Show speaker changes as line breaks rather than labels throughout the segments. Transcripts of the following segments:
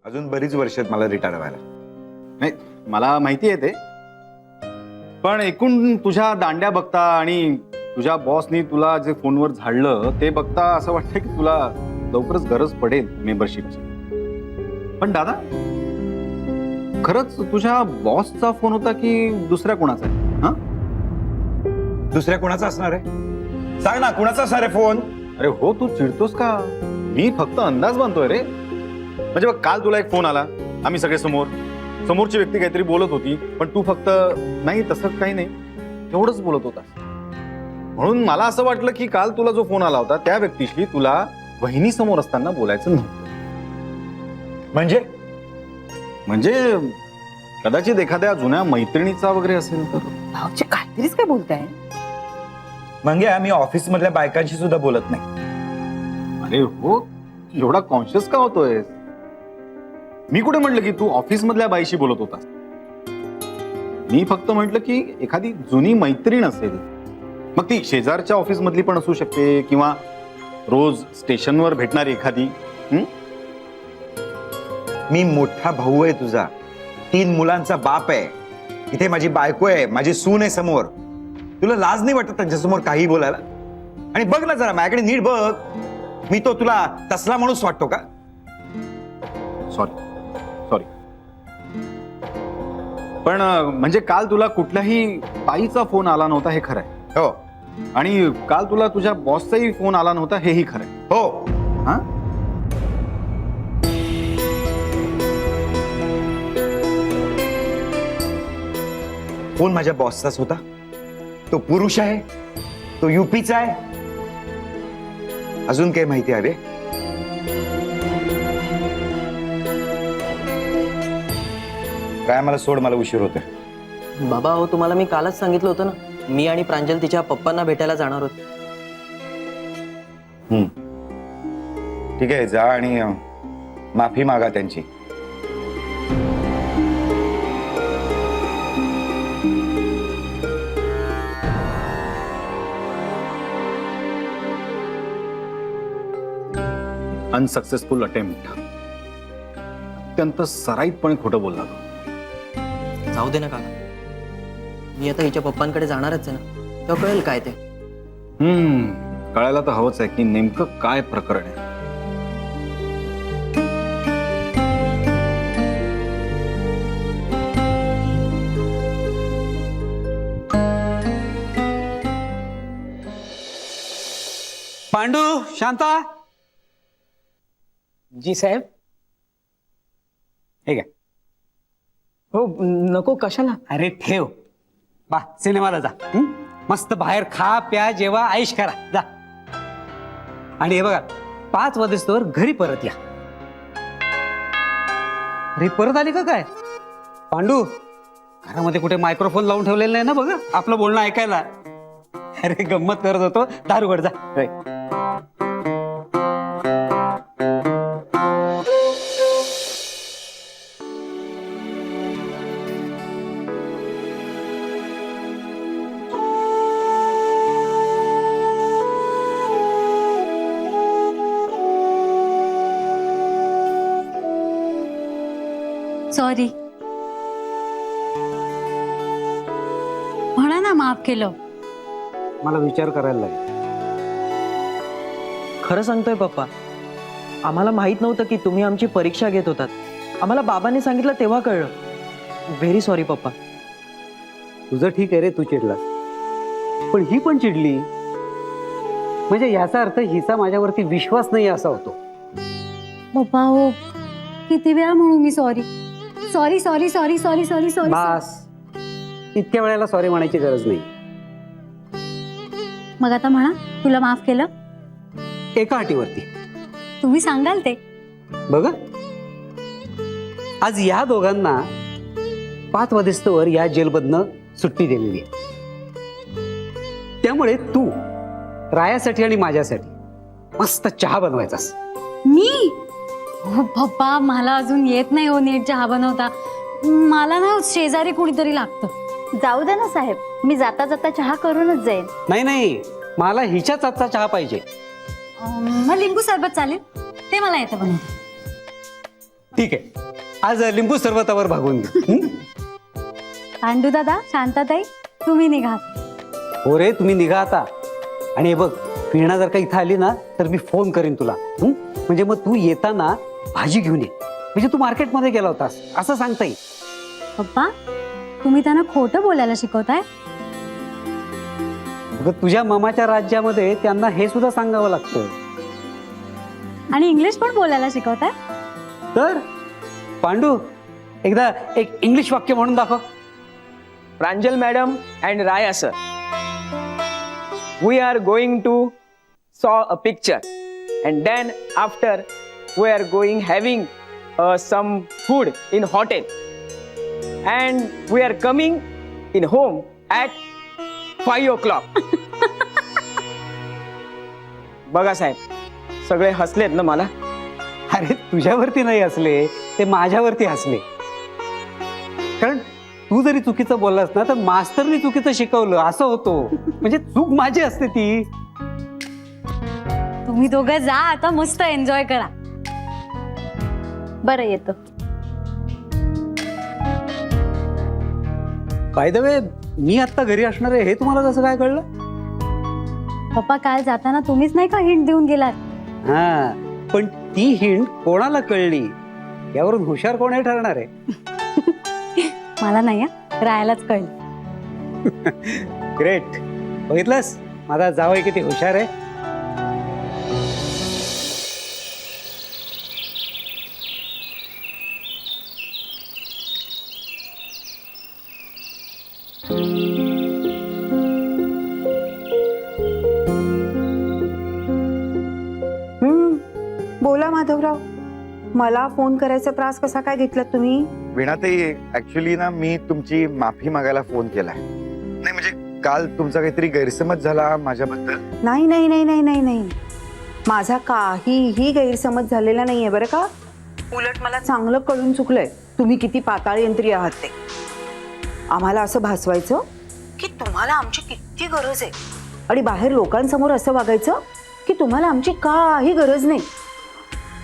अजून बरीच वर्षात मला रिटायर व्हायला.
नाही मला माहिती आहे ते, पण एकूण तुझ्या दांड्या बघता आणि तुझ्या बॉसनी तुला जे फोनवर झाडलं ते बघता असं वाटतं की तुला लवकरच गरज पडेल मेंबरशिपची. पण दादा, खरंच तुझ्या बॉसचा फोन होता की दुसऱ्या कोणाचा आहे? हा,
दुसऱ्या कोणाचा असणार आहे? सांग ना, कोणाचा असणार आहे फोन?
अरे हो, तू चिडतोस का? मी फक्त अंदाज बांधतोय रे. म्हणजे बघ, काल तुला एक फोन आला, आम्ही सगळे समोरची व्यक्ती काहीतरी बोलत होती, पण तू फक्त नाही तसं काही नाही एवढंच बोलत होता. म्हणून मला असं वाटलं की काल तुला जो फोन आला होता त्या व्यक्तीशी तुला वहिनी समोर असताना बोलायचं नव्हतं. म्हणजे कदाचित एखाद्या जुन्या मैत्रिणीचा वगैरे असेल तर.
भाऊजी काहीतरीच काय बोलताय?
म्हणजे आम्ही ऑफिस मधल्या बायकांशी सुद्धा बोलत नाही.
अरे हो, एवढा कॉन्शियस का होतोय? मी कुठे म्हटलं की तू ऑफिस मधल्या बाईशी बोलत होतास. मी फक्त म्हटलं की एखादी जुनी मैत्रीण असेल, मग ती शेजारच्या ऑफिस मधली पण असू शकते किंवा रोज स्टेशनवर भेटणारी एखादी.
मी मोठा भाऊ आहे तुझा, 3 मुलांचा बाप आहे. इथे माझी बायको आहे, माझी सून आहे समोर. तुला लाज नाही वाटत त्यांच्यासमोर काही बोलायला? आणि बघ ना जरा माझ्याकडे नीट बघ. मी तो तुला तसला माणूस वाटतो का?
सॉरी. पण म्हणजे काल तुला कुठल्याही बाईचा फोन आला नव्हता हे खरं आहे.
हो.
आणि काल तुला तुझ्या बॉसचाही फोन आला नव्हता हेही खरं आहे.
हो.
हा,
फोन माझ्या बॉसचाच होता. तो पुरुष आहे, तो युपीचा आहे. अजून काही माहिती हवी? काय, मला सोड, मला उशीर होतोय.
बाबा हो, तुम्हाला मी कालच सांगितलं होतं ना, मी आणि प्रांजल तिच्या पप्पांना भेटायला जाणार होतो.
ठीक आहे, जा आणि माफी मागा त्यांची.
Unsuccessful attempt. अत्यंत सराईतपणे खोटं बोलला तो.
जाऊ दे ना काका, मी आता हिच्या पप्पांकडे जाणारच आहे ना, तेव्हा कळेल काय ते.
कळायला तर हवंच आहे की नेमकं काय प्रकरण आहे.
पांडू, शांता.
जी साहेब.
हे काय?
हो नको, कशाला?
अरे ठेव बा, सिनेमाला जा. मस्त बाहेर खा प्या जेवा ऐश करा जा. आणि हे बघा, 5 वाजेस्तोवर घरी परत या. अरे परत आली का काय? पांडू, घरामध्ये कुठे मायक्रोफोन लावून ठेवलेलं नाही ना बघा आपलं बोलणं ऐकायला? अरे गंमत करत होतो, दार उघड जा. होय.
सॉरी. म्हणा ना, माफ केलं.
मला विचार करायला लागेल.
खरं सांगतोय पप्पा, आम्हाला माहित नव्हतं की तुम्ही आमची परीक्षा घेत होतात. आम्हाला बाबांनी सांगितलं तेव्हा कळलं. व्हेरी सॉरी पप्पा.
तुझं ठीक आहे रे, तू चिडलास, पण ही पण चिडली म्हणजे याचा अर्थ हिचा माझ्यावरती विश्वास नाही असा होतो.
पप्पा हो, किती वेळा म्हणू मी sorry sorry sorry sorry sorry sorry sorry.
बस, इतक्या वेळेला सॉरी म्हणायची गरज नाही.
मग आता म्हणा, तुला माफ केलं.
एका अटीवरती.
तुम्ही सांगाल ते.
बघ, आज या दोघांना 5 वाजेस्तोवर या जेलमधनं सुट्टी दिलेली आहे. त्यामुळे तू रायासाठी आणि माझ्यासाठी मस्त चहा बनवायचास.
मी? हो पप्पा, मला अजून येत नाही हो नीट चहा बनवता. मला ना शेजारी कुणीतरी लागतं.
जाऊ दे ना साहेब, मी जाता जाता चहा करूनच जाईन.
नाही नाही, मला हिच्याच हातचा चहा पाहिजे.
मग लिंबू सरबत चालेल, ते मला येतं बनवता.
ठीक आहे, आज लिंबू सरबतावर भागवून घे.
पांडू दादा, शांताताई, तुम्ही निघा.
हो रे, तुम्ही निघा आता. आणि हे बघ, वीणा जर का इथं आली ना तर मी फोन करीन तुला. म्हणजे मग तू येताना भाजी घेऊन ये. म्हणजे तू मार्केटमध्ये गेला होतास असं सांगता येईल.
पप्पा, तुम्ही त्यांना खोटं बोलायला शिकवताय?
अगं, तुझ्या मामाच्या राज्यामध्ये त्यांना हे सुद्धा सांगावं लागतं.
आणि इंग्लिश पण बोलायला शिकवताय?
तर पांडू, एकदा एक इंग्लिश वाक्य म्हणून दाखव.
Pranjal madam and Raya sir, we are going to saw a picture and then after we are going having some food in hotel and we are coming in home at 5 o'clock. बघा साहेब, सगळे हसलेत ना मला.
अरे, तुझ्यावरती नाही हसले, ते माझ्यावरती हसले. कारण तू जरी चुकीचं बोललास ना तर मास्तरनी चुकीचं शिकवलं असं होतो. म्हणजे चूक माझी असते ती.
तुम्ही दोघं जा आता, मस्त एन्जॉय करा.
बरं येतो.
बाय द वे, मी आता घरी असणार आहे हे तुम्हाला कसं काय कळलं?
पप्पा, काल जाताना तुम्हीच नाही का हिंट देऊन गेलात?
हा, पण ती हिंट कोणाला कळली यावरून हुशार कोण हे ठरणार आहे.
मला नाही हं, राहायलाच कळलं.
ग्रेट. बघितलंस, माझा जावई किती हुशार आहे.
बोला माधवराव, मला फोन करायचा त्रास कसा काय घेतला तुम्ही?
वीणाताई, ऍक्च्युली ना मी तुमची माफी मागायला फोन केलाय. नाही म्हणजे काल तुमचा काहीतरी गैरसमज झाला माझ्याबद्दल.
नाही नाही नाही नाही नाही नाही, माझा काहीही गैरसमज झालेला नाहीये बरं का. उलट मला चांगलं कळून चुकलंय तुम्ही किती पाताळ यंत्री आहात ते. आम्हाला असं भासवायचं की तुम्हाला आमची किती गरज आहे आणि बाहेर लोकांसमोर असं वागायचं की तुम्हाला आमची काही गरज नाही.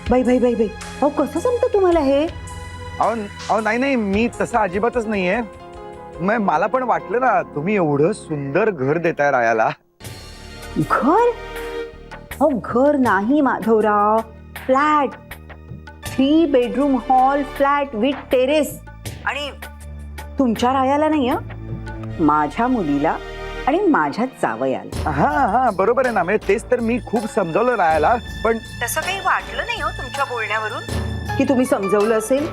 बाई बाई बाई बाई, अहो कसं जमतं तुम्हाला हे?
अहो नाही नाही, मी तसा अजिबातच नाहीये. मला पण वाटलं ना, तुम्ही एवढं सुंदर घर देताय रायाला.
घर? अहो घर नाही Madhavrao, flat. 3 bedroom hall flat with terrace. आणि तुमच्या रायाला नाही हं, माझ्या मुलीला आणि माझ्या जावयाला.
हा हा, बरोबर आहे ना. म्हणजे तेच तर मी खूप समजावलं रायाला, पण
तसं काही वाटलं नाही हो तुमच्या बोलण्यावरून की तुम्ही समजवलं असेल.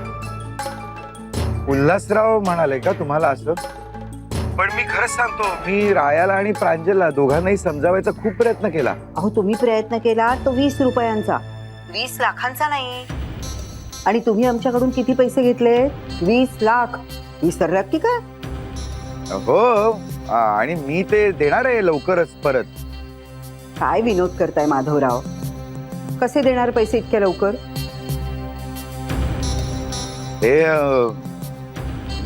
उल्हासराव म्हणाले का तुम्हाला असं? पण मी खरंच सांगतो, मी रायाला आणि प्रांजलला दोघांनाही समजावायचा खूप प्रयत्न केला.
अहो तुम्ही प्रयत्न केला तो 20 रुपयांचा, 20 लाखांचा नाही. आणि तुम्ही आमच्याकडून किती पैसे घेतले? 20 लाख. विसरलात की काय?
हो, आणि मी ते देणार आहे लवकरच परत.
काय विनोद करताय माधवराव? कसे देणार पैसे इतक्या लवकर?
हे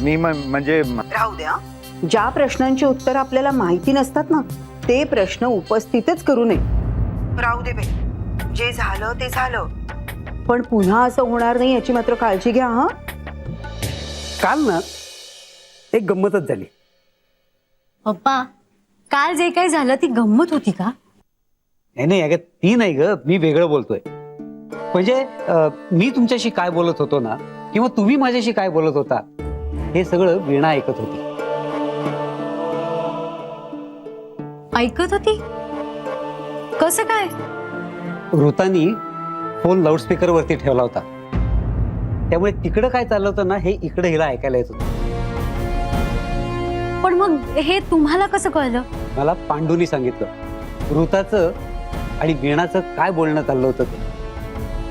मी म्हणजे
राहू द्या. ज्या प्रश्नांची उत्तर आपल्याला माहिती नसतात ना ते प्रश्न उपस्थितच करू नये. राहू दे बाई, जे झालं ते झालं, पण पुन्हा असं होणार नाही याची मात्र काळजी घ्या. हा,
काल ना एक गंमतच झाली.
पप्पा, काल जे काही झालं ती गंमत होती का?
नाही नाही अगं, ती नाही ग, मी वेगळं बोलतोय. म्हणजे मी तुमच्याशी काय बोलत होतो ना, किंवा तुम्ही माझ्याशी काय बोलत होता, हे सगळं वीणा ऐकत होती.
ऐकत होती? कसं काय?
ऋतानी फोन लाऊडस्पीकर वरती ठेवला होता, त्यामुळे तिकडं काय चाललं होतं ना हे इकडे हिला ऐकायला येत होतं.
पण मग हे तुम्हाला कसं कळलं?
मला पांडूनी सांगितलं ऋताचं आणि वीणाचं काय बोलणं चाललं होतं ते.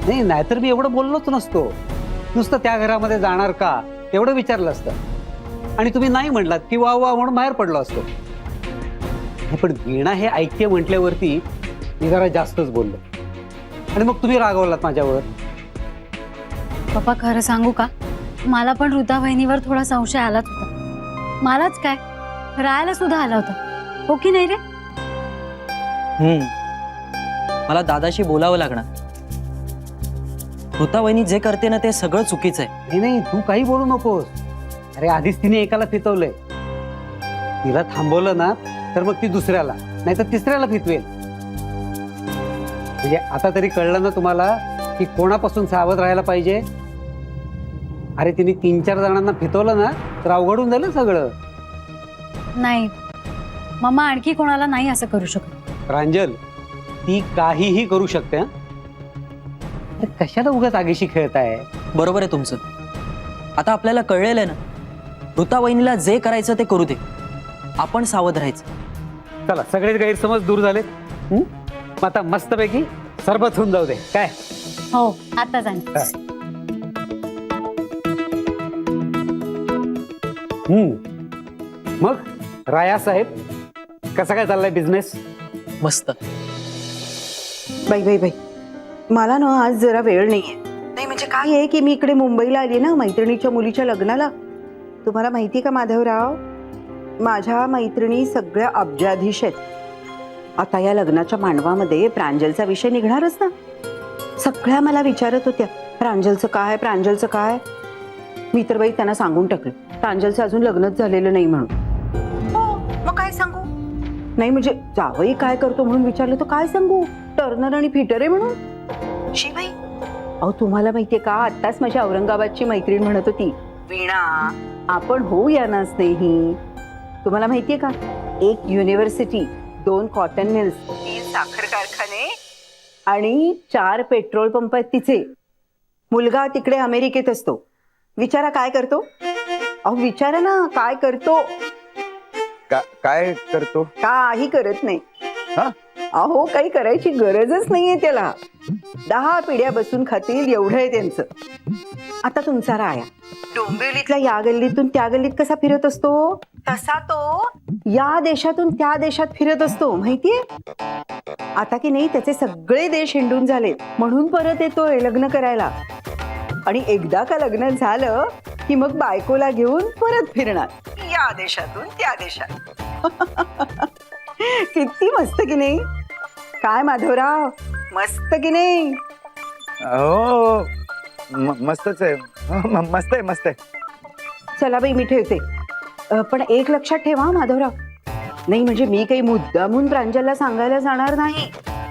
नाही, नाहीतर मी एवढं बोललोच नसतो. नुसतं त्या घरामध्ये जाणार का एवढं विचारलं असतं, आणि तुम्ही नाही म्हणलात की वा वा म्हणून बाहेर पडलो असतो. पण वीणा हे ऐक्य म्हटल्यावरती मी जरा जास्तच बोललो, आणि मग तुम्ही रागवलात माझ्यावर.
पप्पा, खरं सांगू का, मला पण ऋता बहिणीवर थोडा संशय आलाच होता. मलाच काय, राहायला सुद्धा आला होता, हो की नाही रे?
मला दादाशी बोलावं लागणार.
ऋता वहिनी जे करते ना ते सगळं चुकीचं आहे.
नाही नाही, तू काही बोलू नकोस. अरे आधीच तिने एकाला फितवलंय. तिला थांबवलं ना तर मग ती दुसऱ्याला नाही तर तिसऱ्याला फितवेल. म्हणजे आता तरी कळलं ना तुम्हाला की कोणापासून सावध राहायला पाहिजे. अरे तिने 3-4 जणांना फितवलं ना तर अवघडून झालं सगळं.
नाही मम्मा, आणखी कोणाला नाही असं करू शकत.
प्रांजल, ती काहीही करू शकते हं? अरे कशाला उगाच आगीशी खेळताय.
बरोबर आहे तुमचं. आता आपल्याला कळलेलं आहे ना, ऋता वहिनीला जे करायचं ते करू दे, आपण सावध राहायचं.
चला सगळेच गैरसमज दूर झालेत. मग आता मस्तपैकी सरबत होऊन जाऊ दे काय.
हो आता जाण.
मग राया साहेब, कसा काय चाललाय बिझनेस?
मस्त.
बाई बाई बाई, मला ना आज जरा वेळ नाहीये. नाही म्हणजे काय आहे की मी इकडे मुंबईला आली ना मैत्रिणीच्या मुलीच्या लग्नाला. तुम्हाला माहिती का माधवराव, माझ्या मैत्रिणी सगळ्या अब्जाधीश आहेत. आता या लग्नाच्या मांडवामध्ये प्रांजलचा विषय निघणारच ना. सगळ्या मला विचारत होत्या प्रांजलचं काय, प्रांजलचं काय. मी तर बाई त्यांना सांगून टाकलं प्रांजलचं अजून लग्नच झालेलं नाही म्हणून. हो मग काय सांगू. नाही म्हणजे जावई काय करतो म्हणून विचारलं तर काय सांगू, टर्नर आणि फिटर आहे म्हणून. शिवाई अहो तुम्हाला माहितीये का, आत्ताच माझी औरंगाबादची मैत्रीण म्हणत होती, वीणा आपण होऊया ना स्नेही. तुम्हाला माहितीये का, 1 युनिव्हर्सिटी, 2 कॉटन मिल्स, 3 साखर कारखाने आणि 4 पेट्रोल पंप आहेत तिचे. मुलगा तिकडे अमेरिकेत असतो. विचारा काय करतो. अहो विचारा ना काय करतो.
काय करतो?
काही करत नाही.
हा?
अहो काही करायची गरजच नाहीये त्याला. 10 पिढ्या बसून खातील एवढं आहे त्यांचं. आता तुमचा राया डोंबिवलीतल्या या गल्लीतून त्या गल्लीत कसा फिरत असतो, तसा तो या देशातून त्या देशात फिरत असतो माहितीये. आता की नाही त्याचे सगळे देश हिंडून झाले म्हणून परत येतोय लग्न करायला. आणि एकदा का लग्न झालं की मग बायकोला घेऊन परत फिरणार या देशातून त्या देशात. किती मस्त की नाही. काय माधवराव, मस्त की नाही.
हो मस्तच आहे. मस्त आहे मस्त आहे.
चला बाई मी ठेवते. पण एक लक्षात ठेवा माधवराव, नाही म्हणजे मी काही मुद्दामून प्रांजलला सांगायला जाणार नाही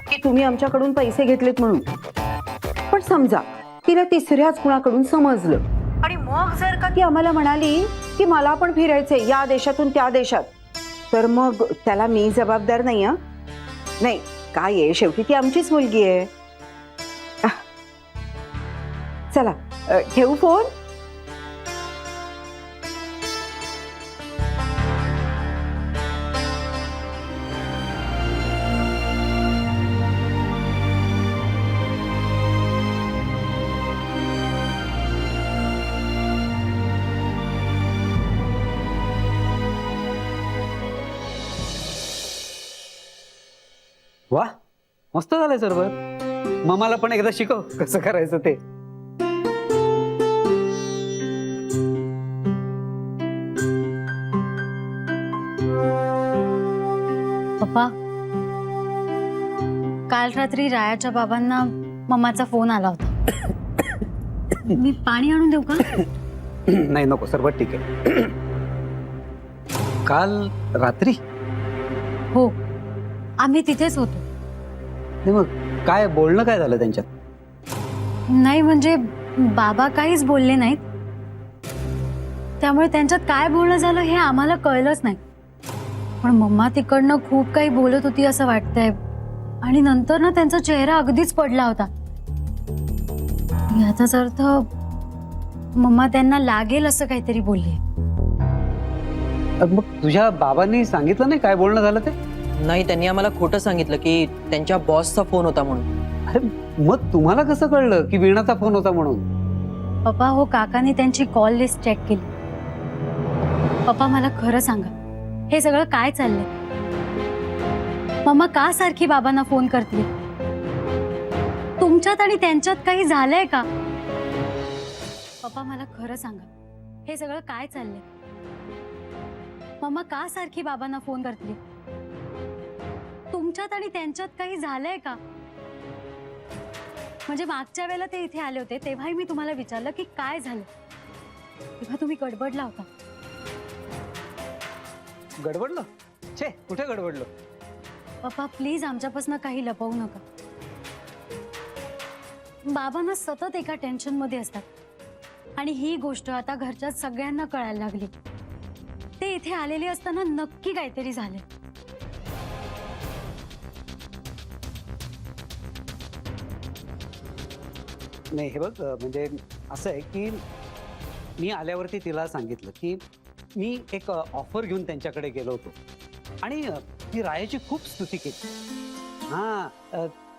की तुम्ही आमच्याकडून पैसे घेतलेत म्हणून. पण समजा तिला तिसऱ्याच कुणाकडून समजलं आणि मग जर का ती आम्हाला म्हणाली की मला पण फिरायचंय या देशातून त्या देशात, तर मग त्याला मी जबाबदार नाही. नाही काय आहे, शेवटी ती आमचीच मुलगी आहे. चला ठेवू फोन.
वा मस्त झालंय सरबत. ममाला पण एकदा शिकव कसं करायचं ते.
पप्पा, काल रात्री रायाच्या बाबांना मम्माचा फोन आला होता. मी पाणी आणून देऊ का?
नाही नको, सरबत ठीक आहे. काल रात्री?
हो, आम्ही तिथेच होतो.
नाही मग काय बोलणं काय झालं त्यांच्यात?
नाही म्हणजे बाबा काहीच बोलले नाहीत, त्यामुळे त्यांच्यात काय बोलणं झालं हे आम्हाला कळलंच नाही. पण मम्मा तिकडनं खूप काही बोलत होती असं वाटतंय. आणि नंतर ना त्यांचा चेहरा अगदीच पडला होता. याचाच अर्थ मम्मा त्यांना लागेल असं काहीतरी बोलली.
मग तुझ्या बाबांनी सांगितलं नाही काय बोलणं झालं ते?
नाही, त्यांनी आम्हाला खोटं सांगितलं की त्यांच्या बॉसचा फोन होता म्हणून.
अरे मग तुम्हाला कसं कळलं की वीणाचा फोन होता म्हणून?
पप्पा हो, काकाने त्यांची कॉल लिस्ट चेक केली. पप्पा मला खरं सांगा, हे सगळं काय चाललंय? मम्मा का सारखी बाबांना फोन करते? तुमच्यात आणि त्यांच्यात काही झालंय का? पप्पा मला खरं सांगा, हे सगळं काय चाललंय? मम्मा का सारखी बाबांना फोन करते? तुमच्यात आणि त्यांच्यात काही झालंय का? म्हणजे मागच्या वेळेला ते इथे आले होते तेव्हाही मी तुम्हाला विचारलं की काय झालं, तेव्हा तुम्ही गडबडला होता.
गडबडलो? छे, कुठे गडबडलो?
पप्पा प्लीज आमच्यापासून काही लपवू नका. बाबांना सतत एका टेन्शन मध्ये असतात आणि ही गोष्ट आता घरच्या सगळ्यांना कळायला लागली. ते इथे आलेले असताना नक्की काहीतरी झाले.
नाही हे बघ, म्हणजे असं आहे की मी आल्यावरती तिला सांगितलं की मी एक ऑफर घेऊन त्यांच्याकडे गेलो होतो आणि ती रायाची खूप स्तुती केली.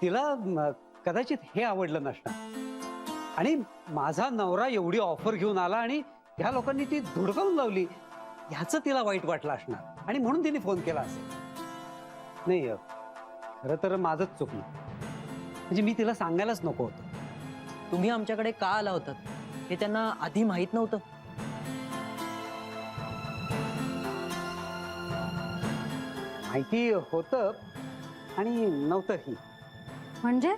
तिला कदाचित हे आवडलं नसणार आणि माझा नवरा एवढी ऑफर घेऊन आला आणि ह्या लोकांनी ती धुडकावून लावली ह्याचं तिला वाईट वाटलं असणार आणि म्हणून तिने फोन केला असेल. नाही खरं तर माझंच चुकलं, म्हणजे मी तिला सांगायलाच नको होतं.
तुम्ही आमच्याकडे का आला होतात हे त्यांना आधी माहित नव्हतं?
माहिती होतं आणि नव्हतंही.
म्हणजे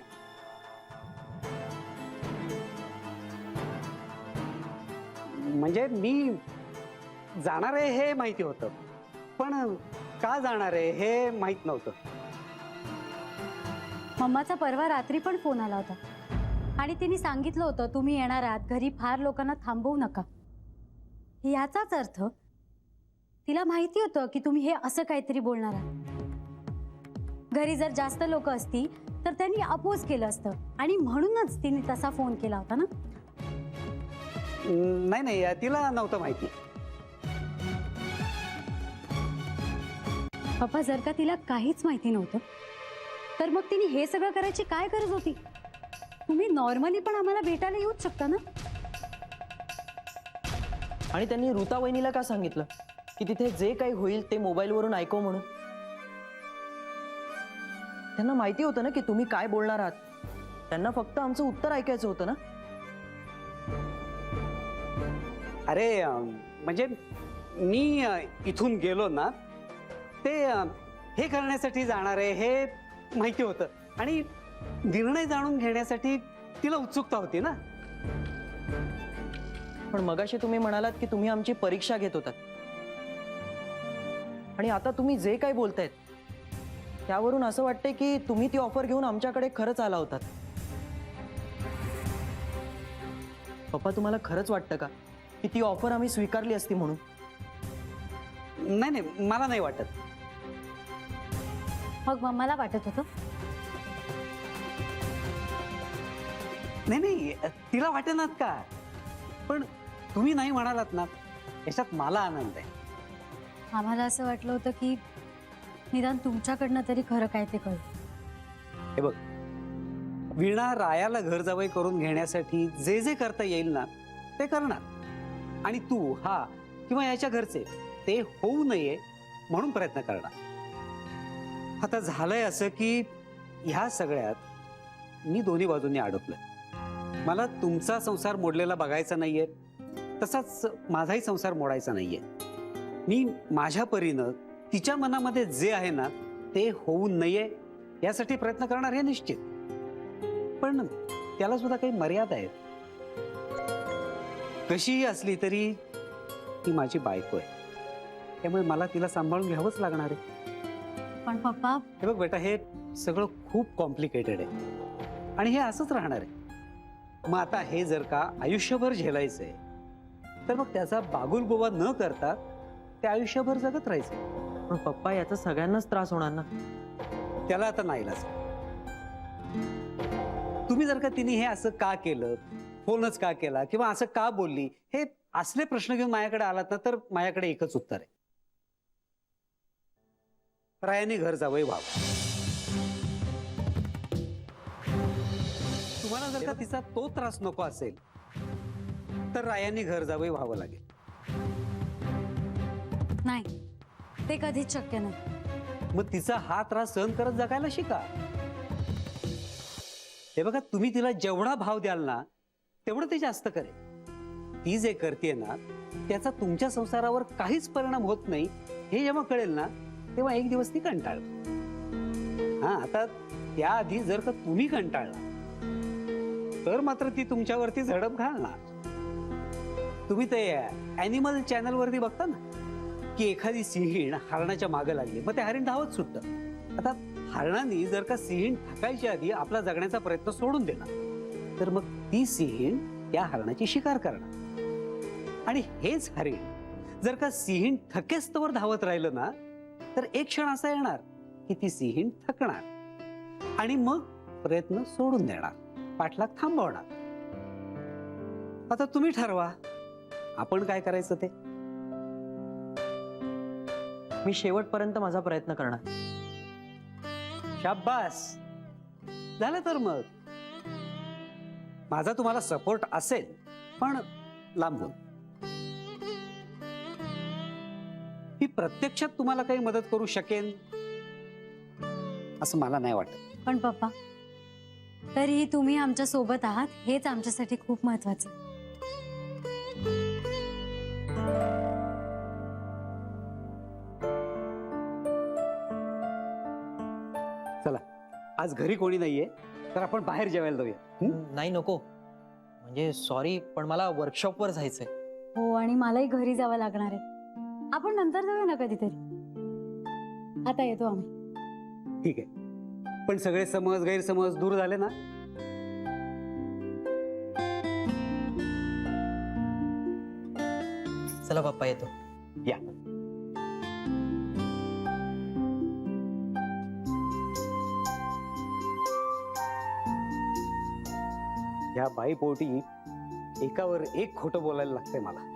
म्हणजे मी जाणार आहे हे माहिती होतं, पण का जाणार आहे हे माहित नव्हतं.
मम्माचा परवा रात्री पण फोन आला होता आणि तिने सांगितलं होतं तुम्ही येणार आहात, घरी फार लोकांना थांबवू नका. याचाच अर्थ तिला माहिती होतं की तुम्ही हे असं काहीतरी बोलणार आहात. घरी जर जास्त लोक असती तर त्यांनी अपोज केलं असतं आणि म्हणूनच तिने तसा फोन केला होता ना.
नाही नाही, तिला नव्हतं माहिती.
पप्पा जर का तिला काहीच माहिती नव्हतं तर मग तिने हे सगळं करायची काय गरज होती? तुम्ही नॉर्मली पण आम्हाला भेटायला येऊच शकता ना.
आणि त्यांनी ऋता वहिनीला का सांगितलं की तिथे जे काही होईल ते मोबाईलवरून ऐकव म्हणून? त्यांना माहिती होतं ना की तुम्ही काय बोलणार आहात. त्यांना फक्त आमचं उत्तर ऐकायचं होतं ना.
अरे म्हणजे मी इथून गेलो ना ते हे करण्यासाठी जाणार आहे हे माहिती होतं आणि निर्णय जाणून घेण्यासाठी तिला उत्सुकता होती ना.
पण मगाशी तुम्ही म्हणालात की तुम्ही आमची परीक्षा घेत होतात आणि आता तुम्ही जे काही बोलतायत त्यावरून असं वाटतंय की तुम्ही ती ऑफर घेऊन आमच्याकडे खरंच आला होतात. पप्पा तुम्हाला खरंच वाटतं का की ती ऑफर आम्ही स्वीकारली असती म्हणून?
नाही नाही, मला नाही वाटत.
मग मम्माला वाटत होतं?
नाही नाही, तिला वाटेनात का? पण तुम्ही नाही म्हणालात ना याच्यात मला आनंद आहे.
आम्हाला असं वाटलं होतं की निदान तुमच्याकडनं तरी खरं काय ते कळलं.
हे बघ, वीणा रायाला घर जावई करून घेण्यासाठी जे जे करता येईल ना ते करणार आणि तू हा किंवा याच्या घरचे ते होऊ नये म्हणून प्रयत्न करणार. आता झालंय असं की ह्या सगळ्यात मी दोन्ही बाजूंनी अडकलोय. मला तुमचा संसार मोडलेला बघायचा नाहीये, तसाच माझाही संसार मोडायचा नाहीये. मी माझ्या परीनं तिच्या मनामध्ये जे आहे ना ते होऊ नये यासाठी प्रयत्न करणार हे निश्चित. पण त्याला सुद्धा काही मर्यादा आहेत. कशीही असली तरी ती माझी बायको आहे, त्यामुळे मला तिला सांभाळून घ्यावंच लागणार आहे.
पण पप्पा
हे बघ बेटा, हे सगळं खूप कॉम्प्लिकेटेड आहे आणि हे असंच राहणार आहे. मग आता हे जर का आयुष्यभर झेलायचंय तर मग त्याचा बागुलबोबा न करता ते आयुष्यभर जगत राहायचंय.
पण पप्पा याचा सगळ्यांनाच त्रास होणार ना.
त्याला आता नाही इलाज. तुम्ही जर का तिने हे असं का केलं, फोनच का केला किंवा असं का बोलली, हे असले प्रश्न घेऊन माझ्याकडे आलात ना तर माझ्याकडे एकच उत्तर आहे. रायाने घर जावई व्हावं. तुम्हाला जर का तिचा तो त्रास नको असेल तर रायाने घर जावई व्हावं लागेल.
नाही, ते कधीच शक्य नाही.
मग तिचा हा त्रास सहन करत जगायला शिका. हे बघा, तुम्ही तिला जेवढा भाव द्याल ना तेवढं ते जास्त करेल. ती जे करते ना त्याचा तुमच्या संसारावर काहीच परिणाम होत नाही हे जेव्हा कळेल ना तेव्हा एक दिवस ती कंटाळेल. हा, आता त्याआधी जर का तुम्ही कंटाळला तर मात्र ती तुमच्यावरती झडप घालणार. तुम्ही ते अॅनिमल चॅनल वरती बघता ना की एखादी सिंहीण हरणाच्या मागे लागली, मग ते हरिण धावत सुटतं. आता हरणाने जर का सिंहीण थकायच्या आधी आपला जगण्याचा प्रयत्न सोडून दिला तर मग ती सिंहीण त्या हरणाची शिकार करणार. आणि हेच हरिण जर का सिंहीण थकेस्तवर धावत राहिलं ना तर एक क्षण असा येणार की ती सिंहीण थकणार आणि मग प्रयत्न सोडून देणार, पाठलाग थांबवणार. आता तुम्ही ठरवा आपण काय करायचं ते.
मी शेवटपर्यंत माझा प्रयत्न करणार.
शाब्बास, झालं तर मग माझा तुम्हाला सपोर्ट असेल, पण लांबून. मी प्रत्यक्षात तुम्हाला काही मदत करू शकेन असं मला नाही वाटत.
पण पप्पा, तरीही तुम्ही आमच्या सोबत आहात हेच आमच्यासाठी खूप महत्वाचं आहे.
चला, आज घरी कोणी नाहीये तर आपण बाहेर जेवायला जाऊया.
नाही नको, म्हणजे सॉरी पण मला वर्कशॉपवर जायचंय.
हो, आणि मलाही घरी जावं लागणार आहे. आपण नंतर जाऊया ना कधीतरी. आता येतो आम्ही.
ठीक आहे, पण सगळे समज गैरसमज दूर झाले ना.
चला पप्पा, येतो.
या. या बाई पोटी एकावर एक खोटं बोलायला लागतंय मला.